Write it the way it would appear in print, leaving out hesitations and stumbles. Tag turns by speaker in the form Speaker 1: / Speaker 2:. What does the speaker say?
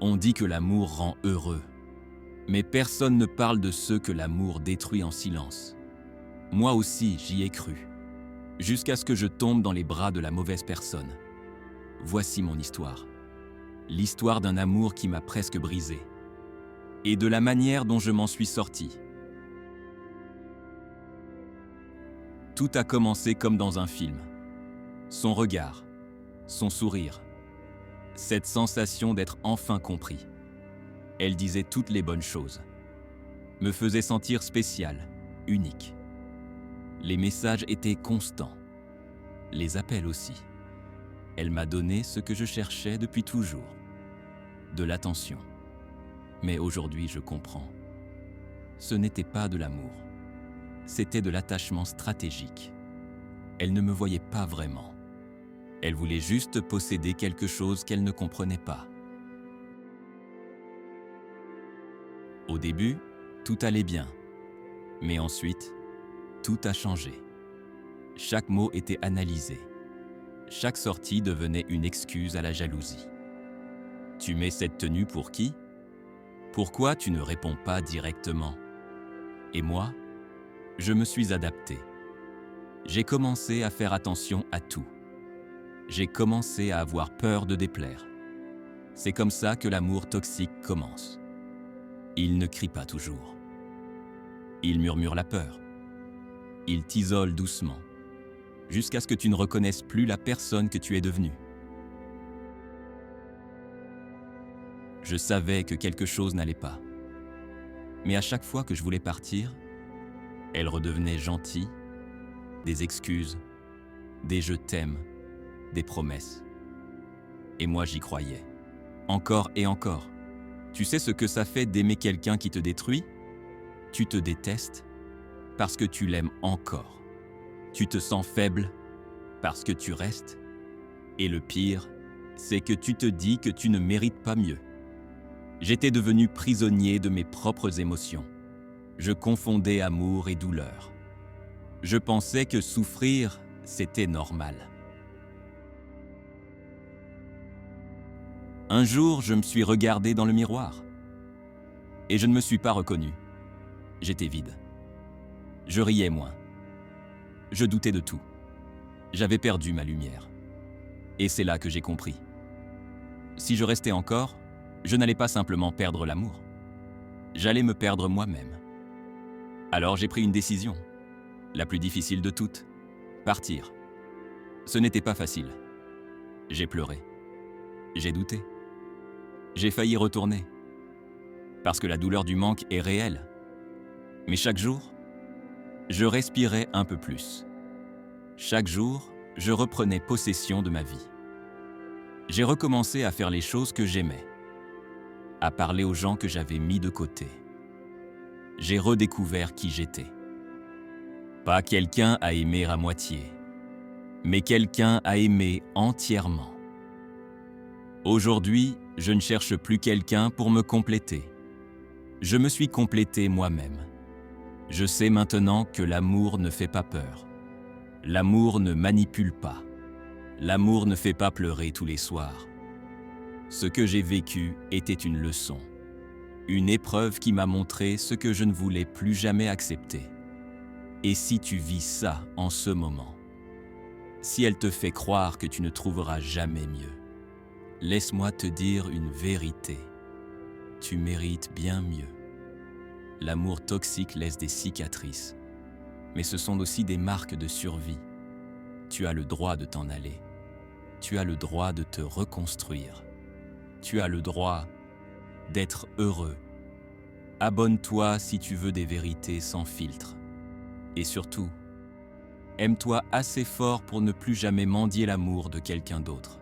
Speaker 1: On dit que l'amour rend heureux, mais personne ne parle de ceux que l'amour détruit en silence. Moi aussi, j'y ai cru, jusqu'à ce que je tombe dans les bras de la mauvaise personne. Voici mon histoire. L'histoire d'un amour qui m'a presque brisé, et de la manière dont je m'en suis sorti. Tout a commencé comme dans un film. Son regard, son sourire, cette sensation d'être enfin compris. Elle disait toutes les bonnes choses, me faisait sentir spécial, unique. Les messages étaient constants, les appels aussi. Elle m'a donné ce que je cherchais depuis toujours, de l'attention. Mais aujourd'hui, je comprends. Ce n'était pas de l'amour, c'était de l'attachement stratégique. Elle ne me voyait pas vraiment. Elle voulait juste posséder quelque chose qu'elle ne comprenait pas. Au début, tout allait bien, mais ensuite, tout a changé. Chaque mot était analysé. Chaque sortie devenait une excuse à la jalousie. Tu mets cette tenue pour qui? Pourquoi tu ne réponds pas directement? Et moi, je me suis adapté. J'ai commencé à faire attention à tout. J'ai commencé à avoir peur de déplaire. C'est comme ça que l'amour toxique commence. Il ne crie pas toujours. Il murmure la peur. Il t'isole doucement, jusqu'à ce que tu ne reconnaisses plus la personne que tu es devenue. Je savais que quelque chose n'allait pas. Mais à chaque fois que je voulais partir, elle redevenait gentille, des excuses, des je t'aime, des promesses. Et moi j'y croyais. Encore et encore. Tu sais ce que ça fait d'aimer quelqu'un qui te détruit? Tu te détestes parce que tu l'aimes encore. Tu te sens faible parce que tu restes. Et le pire, c'est que tu te dis que tu ne mérites pas mieux. J'étais devenu prisonnier de mes propres émotions. Je confondais amour et douleur. Je pensais que souffrir, c'était normal. Un jour, je me suis regardé dans le miroir. Et je ne me suis pas reconnu. J'étais vide. Je riais moins. Je doutais de tout. J'avais perdu ma lumière. Et c'est là que j'ai compris. Si je restais encore, je n'allais pas simplement perdre l'amour. J'allais me perdre moi-même. Alors j'ai pris une décision, la plus difficile de toutes, partir. Ce n'était pas facile. J'ai pleuré. J'ai douté. J'ai failli retourner. Parce que la douleur du manque est réelle. Mais chaque jour, je respirais un peu plus. Chaque jour, je reprenais possession de ma vie. J'ai recommencé à faire les choses que j'aimais, à parler aux gens que j'avais mis de côté. J'ai redécouvert qui j'étais. Pas quelqu'un à aimer à moitié, mais quelqu'un à aimer entièrement. Aujourd'hui, je ne cherche plus quelqu'un pour me compléter. Je me suis complété moi-même. Je sais maintenant que l'amour ne fait pas peur. L'amour ne manipule pas. L'amour ne fait pas pleurer tous les soirs. Ce que j'ai vécu était une leçon. Une épreuve qui m'a montré ce que je ne voulais plus jamais accepter. Et si tu vis ça en ce moment, si elle te fait croire que tu ne trouveras jamais mieux, laisse-moi te dire une vérité. Tu mérites bien mieux. L'amour toxique laisse des cicatrices, mais ce sont aussi des marques de survie. Tu as le droit de t'en aller. Tu as le droit de te reconstruire. Tu as le droit d'être heureux. Abonne-toi si tu veux des vérités sans filtre. Et surtout, aime-toi assez fort pour ne plus jamais mendier l'amour de quelqu'un d'autre.